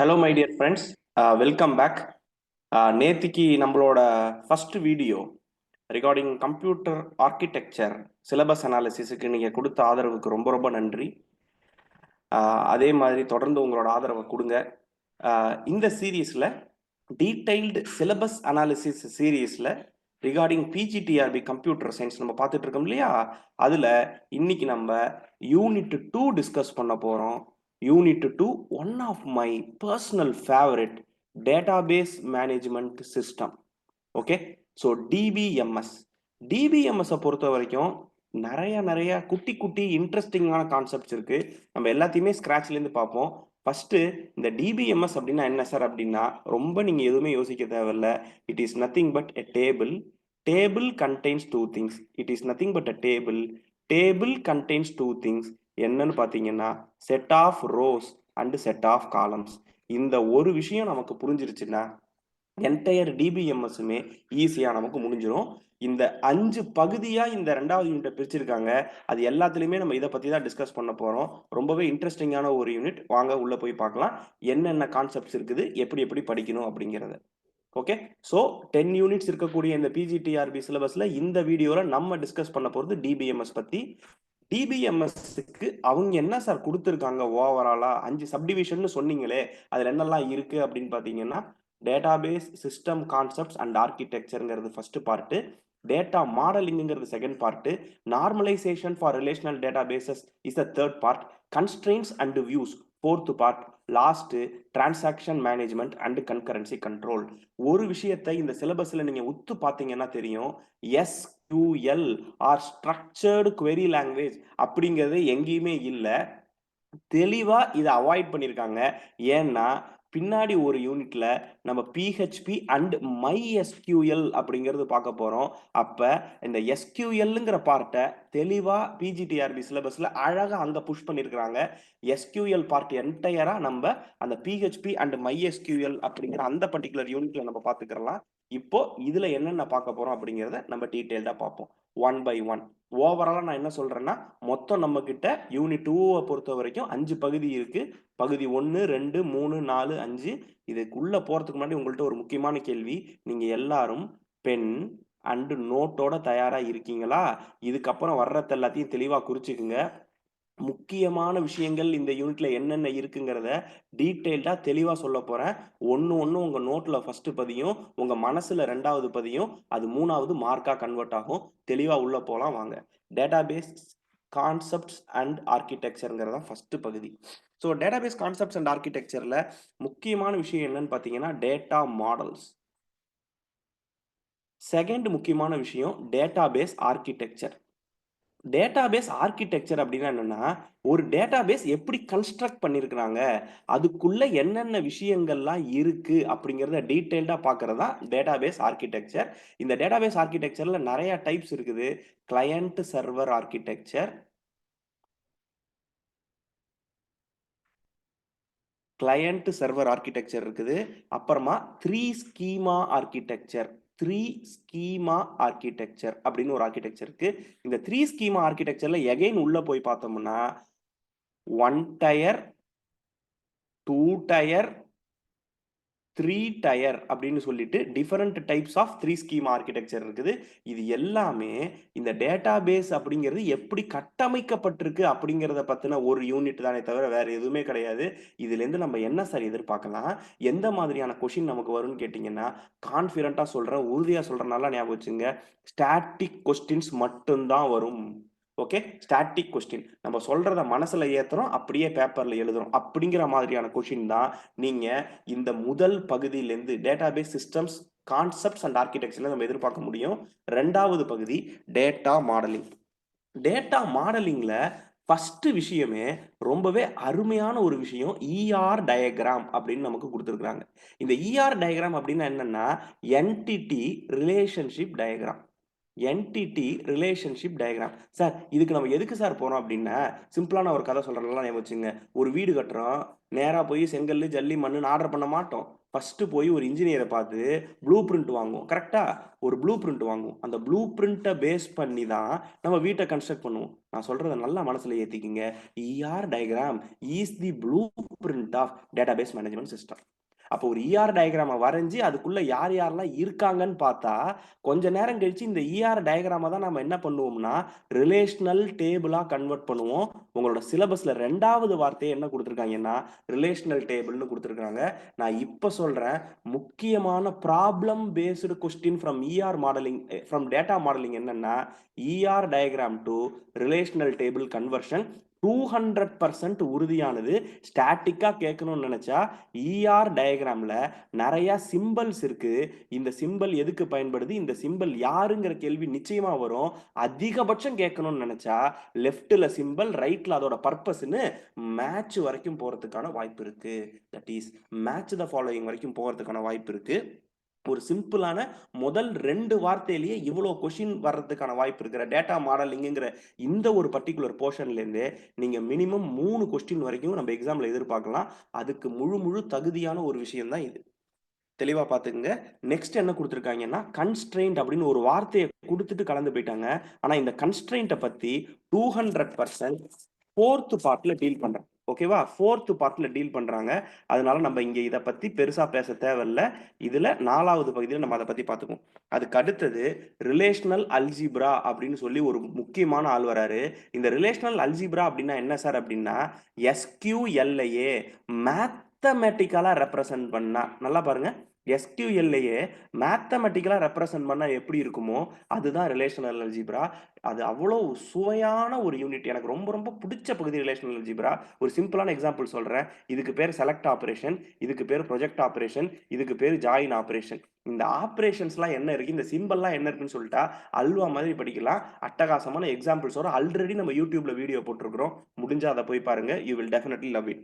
Hello my dear friends, welcome back. நேத்திக்கு நம்மளோட first video recording computer architecture syllabus அனாலிசிஸுக்கு நீங்கள் கொடுத்த ஆதரவுக்கு ரொம்ப ரொம்ப நன்றி. அதே மாதிரி தொடர்ந்து உங்களோட ஆதரவை கொடுங்க. இந்த சீரீஸில் டீடைல்டு சிலபஸ் அனாலிசிஸ் சீரீஸில் ரிகார்டிங் பிஜிடிஆர்பி கம்ப்யூட்டர் சயின்ஸ் நம்ம பார்த்துட்டு இருக்கோம் இல்லையா, அதில் இன்னைக்கு நம்ம யூனிட் 2 டிஸ்கஸ் பண்ண போகிறோம். Unit 2, one of my personal favorite database management system. Okay, so DBMS. DBMS பொறுத்த வரைக்கும் நிறைய குட்டி குட்டி இன்ட்ரெஸ்டிங்கான கான்செப்ட்ஸ் இருக்கு. நம்ம எல்லாத்தையுமே ஸ்கிராச்ல இருந்து பார்ப்போம். ஃபர்ஸ்ட் இந்த டிபிஎம்எஸ் அப்படின்னா என்ன சார் அப்படின்னா, ரொம்ப நீங்க எதுவுமே யோசிக்க தேவையில்ல. It is nothing but a table. Table contains two things. It is nothing but a table. Table contains two things. என்னன்னு பார்த்தீங்கன்னா set of rows and set of columns. இந்த ஒரு விஷயம் நமக்கு புரிஞ்சிருச்சுன்னா என்டையர் டிபிஎம்எஸ்ஸுமே ஈஸியாக நமக்கு முடிஞ்சிடும். இந்த 5 பகுதியா இந்த 2வது யூனிட்டை பிரிச்சிருக்காங்க. அது எல்லாத்துலேயுமே நம்ம இதை பற்றி தான் டிஸ்கஸ் பண்ண போகிறோம். ரொம்பவே இன்ட்ரெஸ்டிங்கான ஒரு யூனிட். வாங்க உள்ள போய் பார்க்கலாம் என்னென்ன கான்செப்ட்ஸ் இருக்குது, எப்படி எப்படி படிக்கணும் அப்படிங்கிறத. ஓகே, ஸோ 10 யூனிட்ஸ் இருக்கக்கூடிய இந்த பிஜிடிஆர்பி சிலபஸ்ல இந்த வீடியோவில் நம்ம டிஸ்கஸ் பண்ண போகிறது டிபிஎம்எஸ் பற்றி. டிபிஎம்எஸ்க்கு அவங்க என்ன சார் கொடுத்துருக்காங்க ஓவராலா 5 சப்டிவிஷன் சொன்னீங்களே, அதில் என்னெல்லாம் இருக்கு அப்படின்னு பார்த்தீங்கன்னா, டேட்டாபேஸ் சிஸ்டம் கான்செப்ட்ஸ் அண்ட் ஆர்கிடெக்சருங்கிறது ஃபர்ஸ்ட் பார்ட்டு, டேட்டா மாடலிங்கிறது second part, normalization for relational databases is the third part, constraints and views fourth part, last transaction management and concurrency control. ஒரு விஷயத்தை இந்த சிலபஸ்ல நீங்க உத்து பார்த்தீங்கன்னா தெரியும், SQL or structured query language அப்படிங்கிறது எங்கேயுமே இல்லை. தெளிவா இதை அவாய்ட் பண்ணியிருக்காங்க. ஏன்னா பின்னாடி ஒரு யூனிட்ல நம்ம பிஹெச்பி அண்ட் MySQL அப்படிங்கிறது பார்க்க போறோம். அப்ப இந்த SQLங்கிற பார்ட்டை தெளிவா பிஜிடிஆர்பி சிலபஸ்ல அழகா அங்க புஷ் பண்ணியிருக்கிறாங்க. SQL பார்ட் என்டையரா நம்ம அந்த பிஹெச்பி அண்ட் MySQL அப்படிங்கிற அந்த பர்டிகுலர் யூனிட்ல நம்ம பார்த்துக்கலாம். இப்போ இதுல என்னென்ன பார்க்க போறோம் அப்படிங்கிறத நம்ம டீட்டெயில்டா பார்ப்போம் ஒன் பை ஒன். ஓவராலா நான் என்ன சொல்றேன்னா, மொத்தம் நம்ம கிட்ட யூனிட் 2 பொறுத்த வரைக்கும் 5 பகுதி இருக்கு. பகுதி 1, 2, 3, 4, 5. இதுக்குள்ள போறதுக்கு முன்னாடி உங்கள்ட்ட ஒரு முக்கியமான கேள்வி. நீங்க எல்லாரும் பென் அண்ட் நோட்டோட தயாரா இருக்கீங்களா? இதுக்கப்புறம் வர்றது எல்லாத்தையும் தெளிவா குறிச்சுக்குங்க. முக்கியமான விஷயங்கள் இந்த யூனிட்ல என்னென்ன இருக்குங்கிறத டீட்டெயில்டா தெளிவா சொல்ல போறேன். ஒன்னு உங்க நோட்ல ஃபர்ஸ்ட் பதியும், உங்க மனசுல 2வது பதியும், அது 3வது மார்க்கா கன்வெர்ட் ஆகும். தெளிவா உள்ள போலாம் வாங்க. டேட்டாபேஸ் கான்செப்ட்ஸ் அண்ட் ஆர்கிடெக்சர்ங்கிறதா ஃபர்ஸ்ட் பகுதி. ஸோ டேட்டாபேஸ் கான்செப்ட்ஸ் அண்ட் ஆர்கிடெக்சர்ல முக்கியமான விஷயம் என்னன்னு பார்த்தீங்கன்னா டேட்டா மாடல்ஸ். செகண்ட் முக்கியமான விஷயம் டேட்டாபேஸ் ஆர்கிடெக்சர். டேட்டாபேஸ் ஆர்கிடெக்சர் அப்படின்னா என்னன்னா, ஒரு டேட்டாபேஸ் எப்படி கன்ஸ்ட்ரக்ட் பண்ணியிருக்கிறாங்க, அதுக்குள்ள என்னென்ன விஷயங்கள்லாம் இருக்கு அப்படிங்கிறத டீட்டெயில்டா பார்க்கறதா டேட்டாபேஸ் ஆர்கிடெக்சர். இந்த டேட்டாபேஸ் ஆர்கிடெக்சர்ல நிறைய டைப்ஸ் இருக்குது. Client server architecture, client server architecture இருக்குது. அப்புறமா 3 ஸ்கீமா ஆர்கிடெக்சர், 3 ஸ்கீமா ஆர்கிடெக்சர் அப்படின்னு ஒரு ஆர்கிடெக்சர் இருக்கு. இந்த 3 ஸ்கீமா ஆர்கிடெக்சர்ல எகைன் உள்ள போய் பார்த்தோம்னா 1 டயர், 2 டயர், 3 டயர் அப்படின்னு சொல்லிட்டு different types of 3 schema architecture இருக்குது. இது எல்லாமே இந்த டேட்டாபேஸ் அப்படிங்கிறது எப்படி கட்டமைக்கப்பட்டிருக்கு அப்படிங்கிறத பத்தின ஒரு யூனிட் தானே தவிர வேற எதுவுமே கிடையாது. இதுல இருந்து நம்ம என்ன சார் எதிர்பார்க்கலாம், எந்த மாதிரியான கொஸ்டின் நமக்கு வரும்னு கேட்டீங்கன்னா, கான்ஃபிடண்டா சொல்றேன், உறுதியா சொல்றேன், நல்லா ஞாபகம் வச்சுங்க, ஸ்டாட்டிக் கொஸ்டின்ஸ் மட்டும்தான் வரும். Okay, static question. நம்ம சொல்றத மனசுல ஏத்துறோம், அப்படியே பேப்பர்ல எழுதுறோம் அப்படிங்கிற மாதிரியான கொஸ்டின் தான் நீங்க இந்த முதல் பகுதியிலிருந்து டேட்டாபேஸ் சிஸ்டம்ஸ் கான்செப்ட்ஸ் அண்ட் ஆர்கிடெக்சர்ல நம்ம எதிர்பார்க்க முடியும். 2வது பகுதி டேட்டா மாடலிங். டேட்டா மாடலிங்ல ஃபர்ஸ்ட் விஷயமே ரொம்பவே அருமையான ஒரு விஷயம், இஆர் டயக்ராம் அப்படின்னு நமக்கு கொடுத்துருக்காங்க. இந்த இஆர் டயக்ராம் அப்படின்னா என்னன்னா, entity relationship diagram. Entity relationship diagram. Sir இதுக்கு நம்ம எதுக்கு சார் போறோம் அப்படின்னா, சிம்பிளா நான் ஒரு கதை சொல்றேன் நல்லா ஞாபகம் வச்சுக்கங்க. ஒரு வீடு கட்டுறோம். நேரா போய் செங்கல்லு, ஜல்லி, மண்ணுன்னு ஆர்டர் பண்ண மாட்டோம். ஃபர்ஸ்ட்டு போய் ஒரு இன்ஜினியர பார்த்து ப்ளூ பிரிண்ட் வாங்குவோம். கரெக்ட்டா? ஒரு ப்ளூ பிரிண்ட் வாங்குவோம். அந்த ப்ளூ பிரிண்ட்ட பேஸ் பண்ணி தான் நம்ம வீட்ட கன்ஸ்ட்ரக்ட் பண்ணுவோம். நான் சொல்றத நல்லா மனசுல ஏத்திக்கங்க. ER diagram is the blueprint of database management system. அப்போ ஒரு ஈஆர் டயகிராம வரைஞ்சு அதுக்குள்ள யார் யாரெல்லாம் இருக்காங்கன்னு பார்த்தா, கொஞ்ச நேரம் கழிச்சு இந்த ஈஆர் டயகிராம தான் நம்ம என்ன பண்ணுவோம்னா, ரிலேஷனல் டேபிளா கன்வெர்ட் பண்ணுவோம். உங்களோட சிலபஸ்ல 2வது வார்த்தையே என்ன குடுத்துருக்காங்கன்னா, ரிலேஷனல் டேபிள்னு குடுத்துருக்காங்க. நான் இப்ப சொல்றேன், முக்கியமான problem based question from ER modelling from data modelling என்னன்னா, ER diagram to relational table conversion 200% உறுதியானது. ஸ்டாட்டிக்கா கேட்கணும்னு நினைச்சா ஈஆர் டயகிராம்ல நிறைய சிம்பல்ஸ் இருக்கு. இந்த சிம்பல் எதுக்கு பயன்படுது, இந்த சிம்பல் யாருங்கிற கேள்வி நிச்சயமா வரும். அதிகபட்சம் கேட்கணும்னு நினைச்சா லெஃப்ட்ல சிம்பல், ரைட்ல அதோட பர்பஸ்ன்னு மேட்ச் வரைக்கும் போறதுக்கான வாய்ப்பு இருக்கு. That is match the following வரைக்கும் போறதுக்கான வாய்ப்பு இருக்கு. ஒரு சிம்பிளான முதல் 2 வார்த்தையிலேயே இவ்வளோ கொஷின் வர்றதுக்கான வாய்ப்பு இருக்கிற டேட்டா மாடலிங்குங்கிற இந்த ஒரு பர்ட்டிகுலர் போர்ஷன்லேருந்து நீங்க மினிமம் 3 கொஸ்டின் வரைக்கும் நம்ம எக்ஸாம்ல எதிர்பார்க்கலாம். அதுக்கு முழு தகுதியான ஒரு விஷயம் தான் இது. தெளிவா பார்த்துக்கங்க. நெக்ஸ்ட் என்ன குடுத்துருக்காங்கன்னா, கன்ஸ்ட்ரெயின்ட் அப்படின்னு ஒரு வார்த்தைய குடுத்துட்டு கலந்து போயிட்டாங்க. ஆனா இந்த கன்ஸ்ட்ரெயின்ட்ட பத்தி 200% 4த் பார்ட்ல டீல் பண்றேன். ஓகேவா? 4த் பார்ட்ல டீல் பண்றாங்க. அதனால நம்ம இங்க இத பத்தி பெருசா பேச தேவையில்ல. இதுல 4வது பகுதியில நம்ம அத பத்தி பார்த்துக்குவோம். அதுக்கு அடுத்தது ரிலேஷனல் அல்ஜீப்ரா அப்படின்னு சொல்லி ஒரு முக்கியமான ஆள் வராரு. இந்த ரிலேஷனல் அல்ஜீப்ரா அப்படின்னா என்ன சார் அப்படின்னா, எஸ்கியூஎல்லையே மேத்தமேட்டிக்கலா ரெப்ரசன்ட் பண்ணா நல்லா பாருங்க. எஸ்கியூஎல்லையே மேத்தமேட்டிக்கலா ரெப்ரசன்ட் பண்ணா எப்படி இருக்குமோ, அதுதான் ரிலேஷனல் அல்ஜீப்ரா. அது அவ்வளோ சுவையான ஒரு யூனிட். எனக்கு ரொம்ப புடிச்ச பகுதி ரிலேஷனல் அல்ஜீப்ரா. ஒரு சிம்பிளான எக்ஸாம்பிள் சொல்றேன். இதுக்கு பேர் செலக்ட் ஆப்பரேஷன், இதுக்கு பேர் ப்ரொஜெக்ட் ஆப்பரேஷன், இதுக்கு பேர் ஜாயின் ஆப்பரேஷன். இந்த ஆப்பரேஷன்ஸ்லாம் என்ன இருக்கு, இந்த சிம்பல்லாம் என்ன இருக்குன்னு சொல்லிட்டா, அல்வா மாதிரி படிக்கலாம். அட்டகாசமான எக்ஸாம்பிள்ஸ் வரும். ஆல்ரெடி நம்ம YouTubeல வீடியோ போட்டிருக்கிறோம். முடிஞ்சா அத போய் பாருங்க. You will definitely love it.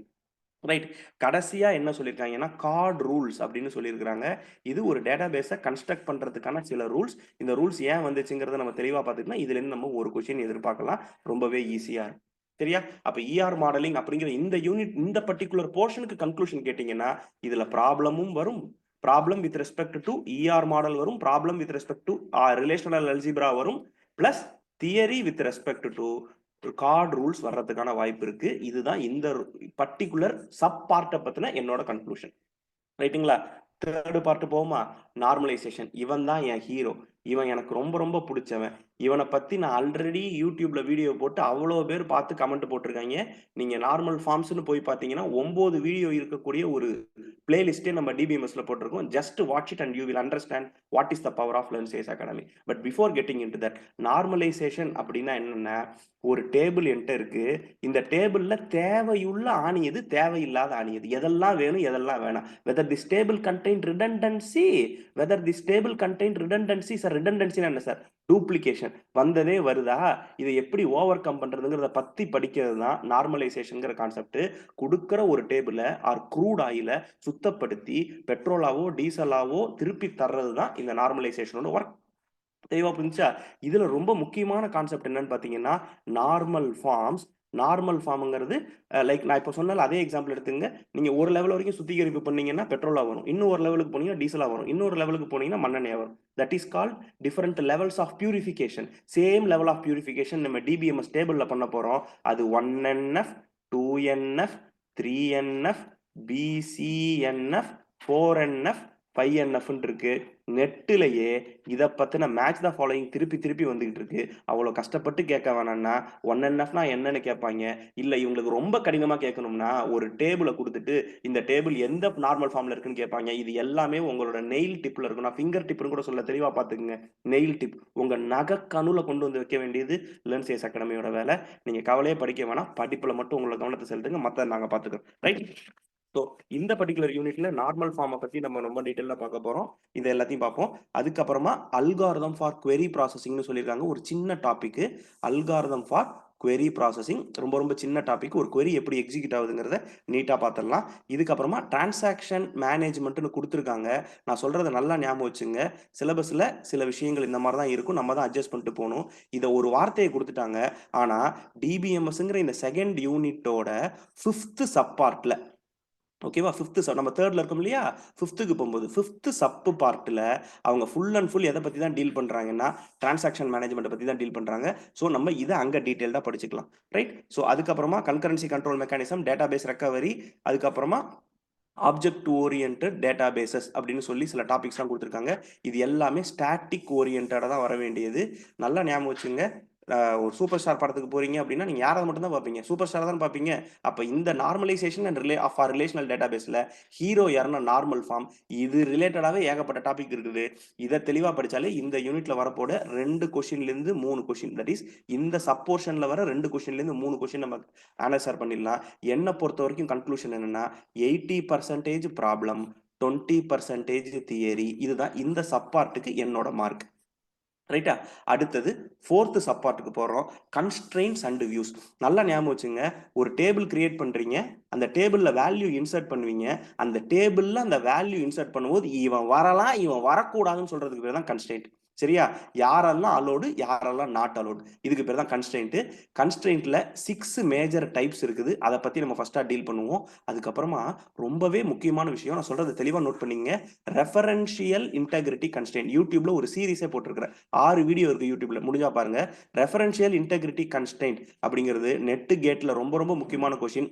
Right. கடைசியா என்ன சொல்லியிருக்காங்கன்னா, கார்ட் ரூல்ஸ் அப்படின்னு சொல்லியிருக்கிறாங்க. இது ஒரு டேட்டாபேஸ கன்ஸ்ட்ரக்ட் பண்றதுக்கான சில ரூல்ஸ். இந்த ரூல்ஸ் ஏன் வந்துச்சுங்கிறத நம்ம தெளிவா பார்த்துட்டோம்னா, இதுலேருந்து நம்ம ஒரு கொஸ்டின் எதிர்பார்க்கலாம். ரொம்பவே ஈஸியா இருக்கும். சரியா? அப்ப ஈஆர் மாடலிங் அப்படிங்கிற இந்த யூனிட் இந்த பர்ட்டிகுலர் போர்ஷனுக்கு கன்க்ளூஷன் கேட்டீங்கன்னா, இதுல ப்ராப்ளமும் வரும். Problem with respect to ER model வரும். Problem with respect to relational algebra வரும். Plus theory with respect to Codd rules வர்றதுக்கான வாய்ப்பு இருக்கு. இதுதான் இந்த பர்ட்டிகுலர் சப் பார்ட்ட பத்தின என்னோட கன்க்ளூஷன். ரைட்டுங்களா? 3rd பார்ட் போவோமா? நார்மலைசேஷன். இவன் தான் என் ஹீரோ. இவன் எனக்கு ரொம்ப புடிச்சவன். இவன பத்தி நான் ஆல்ரெடி YouTubeல வீடியோ போட்டு அவ்வளோ பேர் பார்த்து கமெண்ட் போட்டிருக்காங்க. நீங்க நார்மல் ஃபார்ம்ஸ்ன்னு போய் பார்த்தீங்கன்னா, 9 வீடியோ இருக்கக்கூடிய ஒரு பிளேலிஸ்ட்டே நம்ம DBMSல போட்டிருக்கோம். Just watch it and you will understand what is the power of Learn Chase Academy. But before getting into that, normalization அப்படின்னா என்னன்னா, ஒரு டேபிள் என்ட்ட இருக்கு. இந்த டேபிள்ல தேவையுள்ள ஆணி எது, தேவையில்லாத ஆணி எது, எதெல்லாம் வேணும், எதெல்லாம் வேணாம். whether this table contain redundancy, whether this table contain redundancy. Sir redundancy என்ன சார்? டூப்ளிகேஷன். வந்ததே வருதா, இதை எப்படி ஓவர் கம் பண்றதுங்கிறத பத்தி படிக்கிறது தான் நார்மலைசேஷன்ங்கிற கான்செப்ட். கொடுக்கிற ஒரு டேபிள ஆர் க்ரூட் ஆயில சுத்தப்படுத்தி பெட்ரோலாவோ டீசலாவோ திருப்பி தர்றது தான் இந்த நார்மலைசேஷனோட ஒர்க். தெளிவா புரிஞ்சா? இதுல ரொம்ப முக்கியமான கான்செப்ட் என்னன்னு பாத்தீங்கன்னா, நார்மல் ஃபார்ம்ஸ். நார்மல் ஃபார்ம்ங்கிறது லைக் நான் இப்ப சொன்னல அதே எக்ஸாம்பிள் எடுத்துங்க. நீங்க ஒரு லெவல் வரைக்கும் சுத்திகரிப்பு பண்ணீங்கன்னா பெட்ரோலா வரும். இன்னும் ஒரு லெவலுக்கு போனீங்கன்னா டீசலா வரும். இன்னொரு லெவலுக்கு போனீங்கன்னா மண்ணெண்ணெயா வரும். That is called different levels of purification. Same level of purification நம்ம DBMS டேபிள்ல பண்ண போறோம். அது 1NF, 2NF, 3NF, BCNF, 4NF, 5NF இருக்கு. நெட்டிலேயே இதை பத்தின மேட்ச் த ஃபாலோயிங் திருப்பி வந்துகிட்டு இருக்கு. அவ்வளவு கஷ்டப்பட்டு கேட்க வேணாம்னா 1NFனா என்னன்னு கேட்பாங்க. இல்ல இவங்களுக்கு ரொம்ப கடினமா கேட்கணும்னா ஒரு டேபிளை கொடுத்துட்டு இந்த டேபிள் எந்த நார்மல் ஃபார்ம்ல இருக்குன்னு கேட்பாங்க. இது எல்லாமே உங்களோட நெயில் டிப்ல இருக்கும். நான் ஃபிங்கர் டிப்னு கூட சொல்ல, தெளிவா பாத்துக்குங்க. நெயில் டிப் உங்க நகக்கணுல கொண்டு வந்து வைக்க வேண்டியது லேர்ன் சேஸ் அகாடமியோட வேலை. நீங்க கவலையே படிக்க வேணாம், படிப்புல மட்டும் உங்களோட கவனத்தை செலுத்துங்க, மத்த நாங்க பாத்துக்கிறோம். ரைட். ஸோ இந்த பர்டிகுலர் யூனிட்ல நார்மல் ஃபார்மை பத்தி நம்ம ரொம்ப டீட்டெயிலாக பார்க்க போறோம். இது எல்லாத்தையும் பார்ப்போம். அதுக்கப்புறமா அல்காரிதம் ஃபார் query ப்ராசஸிங்னு சொல்லியிருக்காங்க. ஒரு சின்ன topic, algorithm for query processing. ரொம்ப ரொம்ப சின்ன டாபிக். ஒரு query எப்படி எக்ஸிக்யூட் ஆகுதுங்கிறத நீட்டாக பார்த்துடலாம். இதுக்கப்புறமா டிரான்சாக்ஷன் மேனேஜ்மெண்ட்னு கொடுத்துருக்காங்க. நான் சொல்கிறத நல்லா ஞாபகம் வச்சுங்க. சிலபஸில் சில விஷயங்கள் இந்த மாதிரி தான் இருக்கும். நம்ம தான் அட்ஜஸ்ட் பண்ணிட்டு போகணும். இதை ஒரு வார்த்தையை கொடுத்துட்டாங்க. ஆனால் டிபிஎம்எஸ்ங்கிற இந்த செகண்ட் யூனிட்டோட 5th சப் பார்ட்டில், ஓகேவா, 5th நம்ம 3rd இருக்கோம் இல்லையா, 5th போகும்போது 5th சப் பார்ட்டில் அவங்க ஃபுல் அண்ட் ஃபுல் எதை பற்றி தான் டீல் பண்ணுறாங்கன்னா டிரான்சாக்ஷன் மேனேஜ்மெண்ட்டை பற்றி தான் டீல் பண்ணுறாங்க. ஸோ நம்ம இதை அங்கே டீட்டெயில்டாக படிச்சுக்கலாம். ரைட். ஸோ அதுக்கப்புறமா concurrency control mechanism, database recovery, அதுக்கப்புறமா ஆப்ஜெக்ட் ஓரியன்டட் டேட்டாபேசஸ் அப்படின்னு சொல்லி சில டாபிக்ஸ்லாம் கொடுத்துருக்காங்க. இது எல்லாமே ஸ்டாட்டிக் ஓரியன்டாக தான் வர வேண்டியது. நல்லா ஞாபகம் வச்சுங்க. ஒரு சூப்பர் ஸ்டார் படத்துக்கு போறீங்க அப்படின்னா நீங்க யாரை மட்டும் தான் பார்ப்பீங்க? சூப்பர் ஸ்டார் தான் பார்ப்பீங்க. அப்ப இந்த நார்மலைசேஷன் அண்ட் ரிலேஷனல் டேட்டாபேஸ்ல ஹீரோ யாருன்னா நார்மல் ஃபார்ம், இது ரிலேட்டடாவே ஏகப்பட்ட டாபிக் இருக்குது. இதை தெளிவா படிச்சாலே இந்த யூனிட்ல வரப்போட 2 கொஸ்டின்ல இருந்து 3 கொஸ்டின், தட் இஸ் இந்த சப்போர்ஷன்ல வர 2 கொஸ்டின்ல இருந்து 3 கொஸ்டின் நம்ம ஆன்சர் பண்ணிடலாம். என்ன பொறுத்த வரைக்கும் கன்க்ளூஷன் என்னன்னா 80% ப்ராப்ளம், 20% தியரி. இதுதான் இந்த சப்பார்ட்டுக்கு என்னோட மார்க். ரைட்டா. அடுத்தது 4th சப்பார்ட்டுக்கு போறோம். Constrains and views. நல்லா ஞாபகம் வச்சுங்க. ஒரு டேபிள் கிரியேட் பண்றீங்க. அந்த டேபிள்ல வேல்யூ இன்சர்ட் பண்ணுவீங்க. அந்த டேபிள்ல அந்த வேல்யூ இன்சர்ட் பண்ணும்போது இவன் வரலாம், இவன் வரக்கூடாதுன்னு சொல்றதுக்கு பேர் தான் கன்ஸ்ட்ரெயின்ட். சரியா? யாரெல்லாம் அலோடு, யாரெல்லாம் நாட் அலோடு, இதுக்கு பேர் தான் கன்ஸ்ட்ரெயின்ட். கன்ஸ்ட்ரெயின்ட்ல 6 மேஜர் டைப்ஸ் இருக்குது. அதை பத்தி நம்ம ஃபர்ஸ்டா டீல் பண்ணுவோம். அதுக்கப்புறமா ரொம்பவே முக்கியமான விஷயம், நான் சொல்றது தெளிவா நோட் பண்ணீங்க. Referential integrity constraint. யூடியூப்ல ஒரு சீரிஸே போட்டிருக்கிறேன். 6 வீடியோ இருக்கு யூடியூப்ல, முடிஞ்சா பாருங்க. ரெஃபரன்ஷியல் இன்டெகிரிட்டி கன்ஸ்ட்ரெயின்ட் அப்படிங்கிறது நெட் கேட்ல ரொம்ப ரொம்ப முக்கியமான கொஸ்டின்.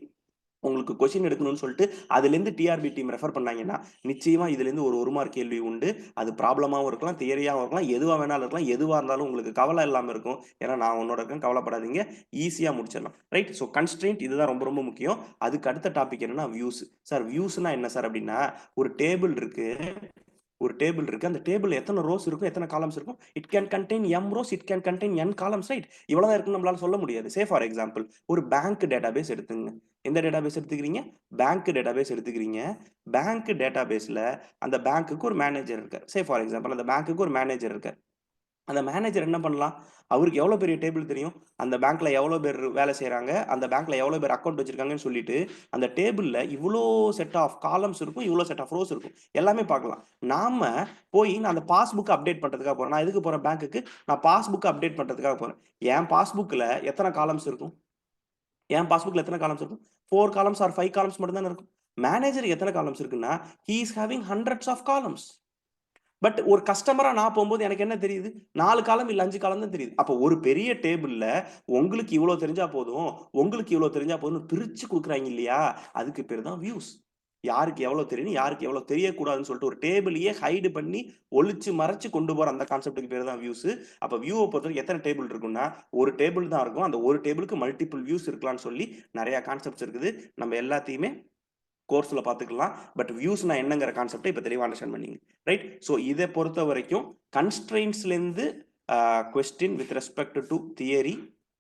உங்களுக்கு கொஸ்டின் எடுக்கணும்னு சொல்லிட்டு அதுலேருந்து டிஆர்பி டீம் ரெஃபர் பண்ணாங்கன்னா நிச்சயமா இதுலேருந்து ஒரு மார்க் கேள்வி உண்டு. அது ப்ராப்ளமாகவும் இருக்கலாம், தியரியாகவும் இருக்கலாம், எதுவாக வேணாலும் இருக்கலாம். எதுவாக இருந்தாலும் உங்களுக்கு கவலை இல்லாமல் இருக்கும். ஏன்னா நான் உன்னோட இருக்கேன், கவலைப்படாதீங்க, ஈஸியாக முடிச்சிடலாம். ரைட். ஸோ கன்ஸ்ட்ரெயின்ட் இதுதான் ரொம்ப ரொம்ப முக்கியம். அதுக்கு அடுத்த டாபிக் என்னன்னா வியூஸ். சார் வியூஸ்னா என்ன சார் அப்படின்னா, ஒரு டேபிள் இருக்கு. அந்த டேபிள் எத்தனை ரோஸ் இருக்கும், எத்தனை காலம்ஸ் இருக்கும்? It can contain M rose, it can contain N columns. Right. இவ்வளவுதான் இருக்குன்னு நம்மளால சொல்ல முடியாது. சே ஃபார் எக்ஸாம்பிள் ஒரு பேங்க் டேட்டாபேஸ் எடுத்துங்க. எந்த டேட்டாபேஸ் எடுத்துக்கிறீங்க? பேங்க் டேட்டாபேஸ் எடுத்துக்கிறீங்க. பேங்க் டேட்டாபேஸ்ல அந்த பேங்க்குக்கு ஒரு மேனேஜர் இருக்கார். சே ஃபார் எக்ஸாம்பிள் அந்த பேங்க்குக்கு ஒரு மேனேஜர் இருக்கார். அந்த மேனேஜர் என்ன பண்ணலாம்? அவருக்கு எவ்வளோ பெரிய டேபிள் தெரியும், அந்த பேங்க்ல எவ்வளோ பேர் வேலை செய்கிறாங்க, அந்த பேங்க்ல எவ்வளோ பேர் அக்கௌண்ட் வச்சிருக்காங்கன்னு சொல்லிட்டு அந்த டேபிளில் இவ்வளோ செட் ஆஃப் காலம்ஸ் இருக்கும், இவ்வளோ செட் ஆஃப் ரோஸ் இருக்கும், எல்லாமே பார்க்கலாம். நாம போய் நான் அந்த பாஸ்புக் அப்டேட் பண்ணுறதுக்காக போகிறேன். நான் எதுக்கு போகிறேன்? பேங்க்குக்கு. நான் பாஸ்புக் அப்டேட் பண்ணுறதுக்காக போகிறேன். என் பாஸ்புக்கில் எத்தனை காலம்ஸ் இருக்கும்? என் பாஸ்புக்கில் எத்தனை காலம்ஸ் இருக்கும்? 4 காலம்ஸ் ஆர் 5 காலம்ஸ் மட்டும் தானே இருக்கும். மேனேஜருக்கு எத்தனை காலம்ஸ் இருக்குன்னா he is having hundreds of columns. But ஒரு கஸ்டமரா நான் போகும்போது எனக்கு என்ன தெரியுது? 4 காலம் இல்ல 5 காலம் தான் தெரியுது. அப்போ ஒரு பெரிய டேபிள்ல உங்களுக்கு இவ்ளோ தெரிஞ்சா போதும், உங்களுக்கு இவ்ளோ தெரிஞ்சா போதும்னு பிரிச்சு குடுக்குறாங்க இல்லையா? அதுக்கு பேர் தான் வியூஸ். யாருக்கு எவ்வளோ தெரியணும், யாருக்கு எவ்வளோ தெரியக்கூடாதுன்னு சொல்லிட்டு ஒரு டேபிளையே ஹைட் பண்ணி ஒளிச்சு மறைச்சு கொண்டு போற அந்த கான்செப்ட்க்கு பேர் தான் வியூஸ். அப்ப வியூவ பொறுத்தவரைக்கும் எத்தனை டேபிள் இருக்கும்னா, ஒரு டேபிள் தான் இருக்கும். அந்த ஒரு டேபிளுக்கு மல்டிபிள் வியூஸ் இருக்கலாம்னு சொல்லி நெறைய கான்செப்ட்ஸ் இருக்குது. நம்ம எல்லாத்தையுமே கோர்ஸ்ல பார்த்துக்கலாம். பட் வியூஸ்னா என்னங்கிற கான்செப்டை இப்போ தெளிவாக அண்டர்ஸ்டாண்ட் பண்ணீங்க. ரைட். ஸோ இதை பொறுத்த வரைக்கும் கன்ஸ்ட்ரெயின்ஸ்லேருந்து question with respect to theory,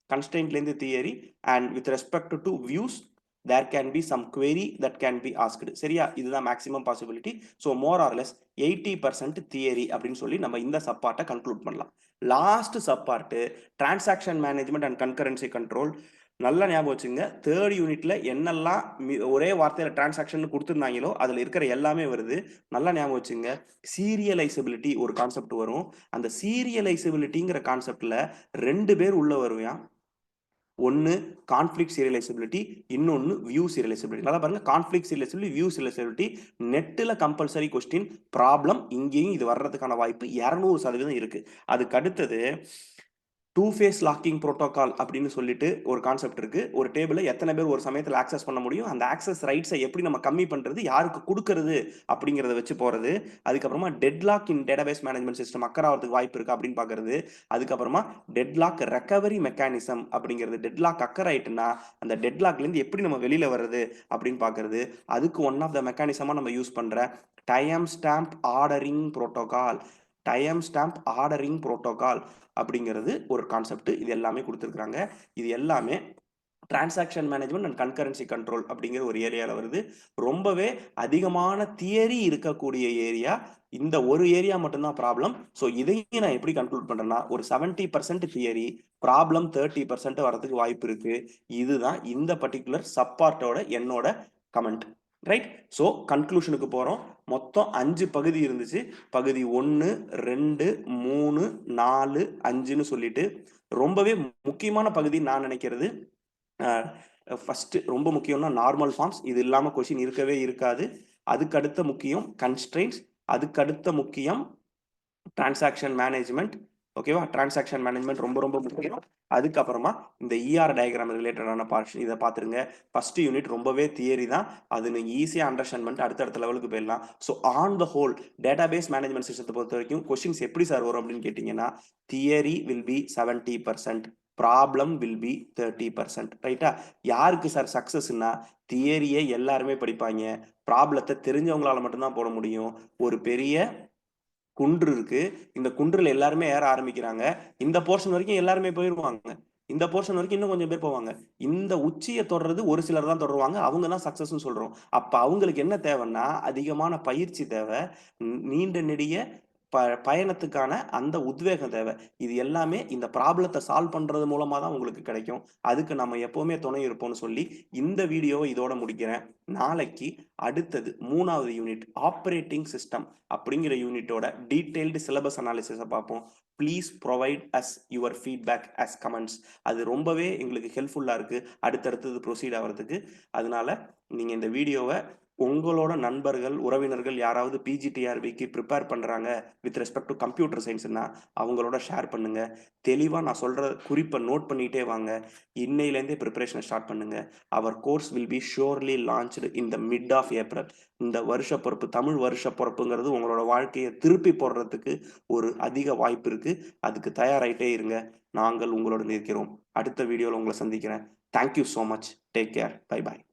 கன்ஸ்ட்ரெயின்ட்லேருந்து theory and with respect to views there can be some query that can be asked. சரியா? இதுதான் maximum possibility. So more or less 80% theory அப்படின்னு சொல்லி நம்ம இந்த சப்பார்ட்டை கன்க்ளூட் பண்ணலாம். Last chapter transaction management and concurrency control. நல்லா ஞாபகம் வச்சுங்க. 3rd யூனிட்ல என்னெல்லாம் ஒரே வார்த்தையில டிரான்சாக்ஷன் கொடுத்துருந்தாங்களோ அதுல இருக்கிற எல்லாமே வருது. நல்லா ஞாபகம் வச்சுங்க. சீரியலைசபிலிட்டி ஒரு கான்செப்ட் வரும். அந்த சீரியலைசபிலிட்டிங்கிற கான்செப்ட்ல 2 பேர் உள்ள வருவான். ஒன்னு கான்ஃபிளிக் சீரியலைசபிலிட்டி, இன்னொன்னு வியூ சீரியலைசபிலிட்டி. நல்லா பாருங்க, கான்ஃபிளிக் சீரியலைசபிலிட்டி, வியூ சீரியலைசபிலிட்டி. நெட்ல கம்பல்சரி கொஸ்டின் ப்ராப்ளம் இங்கேயும் இது வர்றதுக்கான வாய்ப்பு 200% இருக்கு. அதுக்கு அடுத்தது டூ ஃபேஸ் லாக்கிங் புரோட்டோகால் அப்படின்னு சொல்லிட்டு ஒரு கான்செப்ட் இருக்கு. ஒரு டேபிளை எத்தனை பேர் ஒரு சமயத்தில் ஆக்சஸ் பண்ண முடியும், அந்த ஆக்சஸ் ரைட்ஸை எப்படி நம்ம கம்மி பண்றது, யாருக்கு கொடுக்கறது அப்படிங்கிறத வச்சு போறது. அதுக்கப்புறமா டெட்லாக் இன் டேட்டாபேஸ் மேனேஜ்மெண்ட் சிஸ்டம் அக்கறாவதுக்கு வாய்ப்பு இருக்கு அப்படின்னு பாக்குறது. அதுக்கப்புறமா டெட்லாக் ரெக்கவரி மெக்கானிசம் அப்படிங்கிறது, டெட்லாக் அக்கர் ஆயிட்டுனா அந்த டெட்லாக்ல இருந்து எப்படி நம்ம வெளியில வர்றது அப்படின்னு பாக்குறது. அதுக்கு ஒன் ஆஃப் த மெக்கானிசமா நம்ம யூஸ் பண்ற time stamp ordering protocol, time stamp ordering protocol அப்படிங்கிறது ஒரு கான்செப்ட். இது எல்லாமே கொடுத்துருக்காங்க. இது எல்லாமே transaction management and concurrency control அப்படிங்கிற ஒரு ஏரியாவில் வருது. ரொம்பவே அதிகமான தியரி இருக்கக்கூடிய ஏரியா. இந்த ஒரு ஏரியா மட்டும்தான் ப்ராப்ளம். ஸோ இதையும் நான் எப்படி கன்க்ளூட் பண்றேன்னா, ஒரு 70% தியரி, ப்ராப்ளம் 30% வரதுக்கு வாய்ப்பு இருக்கு. இதுதான் இந்த பர்டிகுலர் சப்பார்ட்டோட என்னோட கமெண்ட். ரைட்? ஸோ கன்க்ளூஷனுக்கு போறோம். மொத்தம் 5 பகுதி இருந்துச்சு. பகுதி 1, 2, 3, 4, 5ன்னு சொல்லிட்டு ரொம்பவே முக்கியமான பகுதின்னு நான் நினைக்கிறது ஃபர்ஸ்ட் ரொம்ப முக்கியம்னா நார்மல் ஃபார்ம்ஸ். இது இல்லாம கொஸ்டின் இருக்கவே இருக்காது. அதுக்கு அடுத்த முக்கியம் கன்ஸ்ட்ரெயின்ட்ஸ். அதுக்கு அடுத்த முக்கியம் டிரான்சாக்ஷன் மேனேஜ்மெண்ட். ஓகேவா? டிரான்சாக்ஷன் மேனேஜ்மெண்ட் ரொம்ப ரொம்ப முக்கியம். அதுக்கப்புறமா இந்த இஆர் டயக்ராம் ரிலேட்டடான பார்ட்ஸ் இதை பார்த்துருங்க. ஃபர்ஸ்ட் யூனிட் ரொம்பவே தியரி தான். அது நீங்கள் ஈஸியாக அண்டர்ஸ்டாண்ட் பண்ணிட்டு அடுத்தடுத்த லெவலுக்கு போயிடலாம். So on the whole database management சிஸ்டத்தை பொறுத்த வரைக்கும் கொஸ்டின்ஸ் எப்படி சார் வரும் அப்படின்னு கேட்டிங்கன்னா, theory will be 70%, problem will be 30%. ரைட்டா? யாருக்கு சார் சக்ஸஸ்னா, தியரியை எல்லாருமே படிப்பாங்க, ப்ராப்ளத்தை தெரிஞ்சவங்களால மட்டும்தான் போட முடியும். ஒரு பெரிய குன்று இருக்கு. இந்த குன்றுல எல்லாருமே ஏற ஆரம்பிக்கிறாங்க. இந்த போர்ஷன் வரைக்கும் எல்லாருமே போயிருவாங்க. இந்த போர்ஷன் வரைக்கும் இன்னும் கொஞ்சம் பேர் போவாங்க. இந்த உச்சிய தொடுறது ஒரு சிலர் தான் தொடருவாங்க. அவங்க தான் சக்சஸ்ன்னு சொல்றோம். அப்ப அவங்களுக்கு என்ன தேவைன்னா, அதிகமான பயிற்சி தேவை. நீண்ட நெடிய பயணத்துக்கான அந்த உத்வேகம் தேவை. இது எல்லாமே இந்த ப்ராப்ளத்த சால்வ் பண்றது மூலமா தான் உங்களுக்கு கிடைக்கும். அதுக்கு நம்ம எப்பவுமே துணை இருப்போம்னு சொல்லி, இந்த வீடியோவ இதோட முடிக்கிறேன். நாளைக்கு அடுத்தது 3வது யூனிட் ஆப்பரேட்டிங் சிஸ்டம் அப்படிங்கிற யூனிட்டோட டீடைல்டு சிலபஸ் அனாலிசிஸை பார்ப்போம். Please provide us your feedback as comments. அது ரொம்பவே எங்களுக்கு ஹெல்ப்ஃபுல்லாக இருக்குது அடுத்தடுத்தது ப்ரொசீட் ஆகிறதுக்கு. அதனால நீங்கள் இந்த வீடியோவை உங்களோட நண்பர்கள், உறவினர்கள் யாராவது பிஜிடிஆர்பிக்கு ப்ரிப்பேர் பண்ணுறாங்க வித் ரெஸ்பெக்ட் டு கம்ப்யூட்டர் சயின்ஸ்னா அவங்களோட ஷேர் பண்ணுங்க. தெளிவாக நான் சொல்கிற குறிப்பை நோட் பண்ணிகிட்டே வாங்க. இன்னையிலேருந்தே ப்ரிப்பரேஷனை ஸ்டார்ட் பண்ணுங்க. Our course will be surely launched in the mid of April. இந்த வருஷ பொறுப்பு, தமிழ் வருஷ பொறுப்புங்கிறது உங்களோட வாழ்க்கையை திருப்பி போடுறதுக்கு ஒரு அதிக வாய்ப்பு இருக்கு. அதுக்கு தயாராகிட்டே இருங்க. நாங்கள் உங்களோட இருக்கிறோம். அடுத்த வீடியோவில் உங்களை சந்திக்கிறேன். Thank you so much. Take care. Bye bye.